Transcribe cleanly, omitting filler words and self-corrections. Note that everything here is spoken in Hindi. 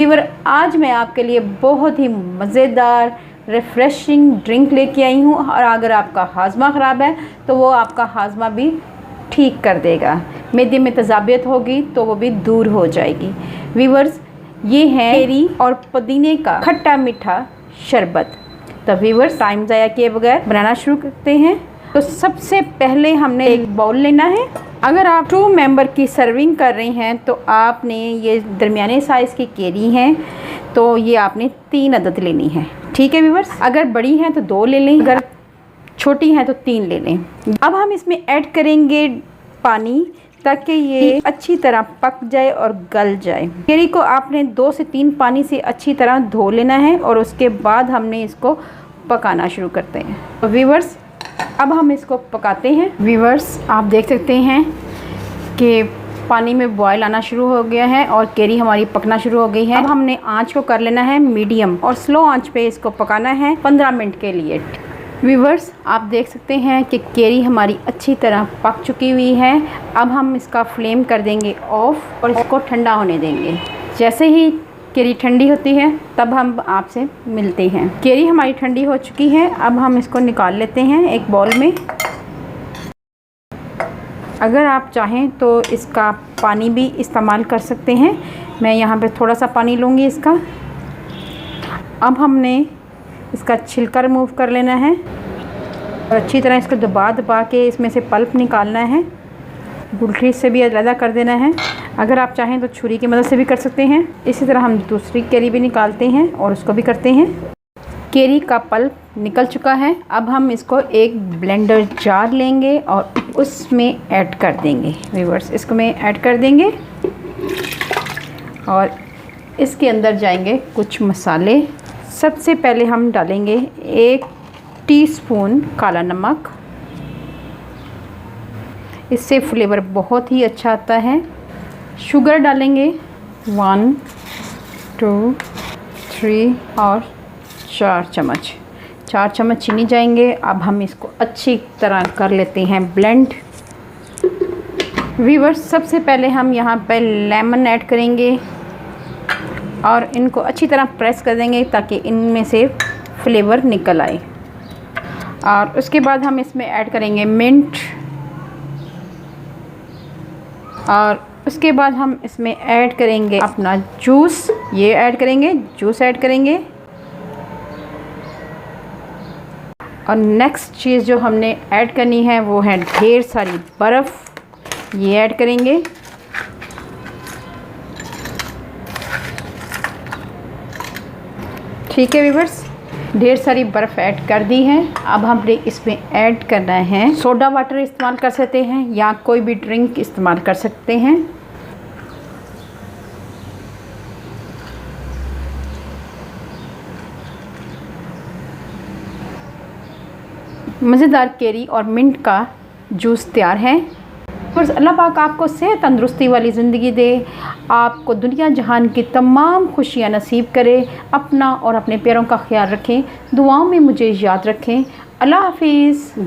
वीवर आज मैं आपके लिए बहुत ही मज़ेदार रिफ़्रेशिंग ड्रिंक लेके आई हूँ और अगर आपका हाजमा ख़राब है तो वो आपका हाजमा भी ठीक कर देगा। मैदे में तज़ाबियत होगी तो वो भी दूर हो जाएगी। वीवर्स, ये है केरी और पुदीने का खट्टा मीठा शरबत। तो वीवर्स, टाइम ज़ाया किए बगैर बनाना शुरू करते हैं। तो सबसे पहले हमने एक बाउल लेना है। अगर आप 2 मेंबर की सर्विंग कर रही हैं तो आपने ये दरमियाने साइज़ की केरी हैं तो ये आपने 3 अदद लेनी है। ठीक है व्यूअर्स, अगर बड़ी हैं तो 2 ले लें, अगर छोटी हैं तो 3 ले लें। अब हम इसमें ऐड करेंगे पानी ताकि ये अच्छी तरह पक जाए और गल जाए। केरी को आपने 2 से 3 पानी से अच्छी तरह धो लेना है और उसके बाद हमने इसको पकाना शुरू करते हैं। तो व्यूअर्स, अब हम इसको पकाते हैं। व्यूअर्स, आप देख सकते हैं कि पानी में बॉयल आना शुरू हो गया है और केरी हमारी पकना शुरू हो गई है। अब हमने आंच को कर लेना है मीडियम और स्लो आंच पे इसको पकाना है 15 मिनट के लिए। व्यूअर्स, आप देख सकते हैं कि केरी हमारी अच्छी तरह पक चुकी हुई है। अब हम इसका फ्लेम कर देंगे ऑफ और इसको ठंडा होने देंगे। जैसे ही केरी ठंडी होती है तब हम आपसे मिलते हैं। केरी हमारी ठंडी हो चुकी है, अब हम इसको निकाल लेते हैं एक बाउल में। अगर आप चाहें तो इसका पानी भी इस्तेमाल कर सकते हैं। मैं यहाँ पे थोड़ा सा पानी लूँगी इसका। अब हमने इसका छिलका रिमूव कर लेना है और अच्छी तरह इसको दबा दबा के इसमें से पल्प निकालना है। गुठली से भी अलग कर देना है। अगर आप चाहें तो छुरी की मदद से भी कर सकते हैं। इसी तरह हम दूसरी केरी भी निकालते हैं और उसको भी करते हैं। केरी का पल्प निकल चुका है। अब हम इसको एक ब्लेंडर जार लेंगे और उसमें ऐड कर देंगे। व्यूअर्स, इसको में ऐड कर देंगे और इसके अंदर जाएंगे कुछ मसाले। सबसे पहले हम डालेंगे 1 टीस्पून काला नमक। इससे फ्लेवर बहुत ही अच्छा आता है। शुगर डालेंगे 1, 2, 3 और 4 चम्मच। 4 चम्मच चीनी जाएंगे। अब हम इसको अच्छी तरह कर लेते हैं ब्लेंड। व्यूअर्स, सबसे पहले हम यहाँ पर लेमन ऐड करेंगे और इनको अच्छी तरह प्रेस कर देंगे ताकि इनमें से फ्लेवर निकल आए। और उसके बाद हम इसमें ऐड करेंगे मिंट और उसके बाद हम इसमें ऐड करेंगे अपना जूस। ये ऐड करेंगे, जूस ऐड करेंगे। और नेक्स्ट चीज़ जो हमने ऐड करनी है वो है ढेर सारी बर्फ़। ये ऐड करेंगे। ठीक है व्यूअर्स, ढेर सारी बर्फ़ ऐड कर दी है। अब हमने इसमें ऐड करना है सोडा वाटर। इस्तेमाल कर सकते हैं या कोई भी ड्रिंक इस्तेमाल कर सकते हैं। मज़ेदार केरी और मिंट का जूस तैयार है। अल्लाह पाक आपको सेहत तंदुरुस्ती वाली ज़िंदगी दे, आपको दुनिया जहान की तमाम खुशियाँ नसीब करे। अपना और अपने प्यारों का ख्याल रखें, दुआओं में मुझे याद रखें। अल्लाह हाफिज़।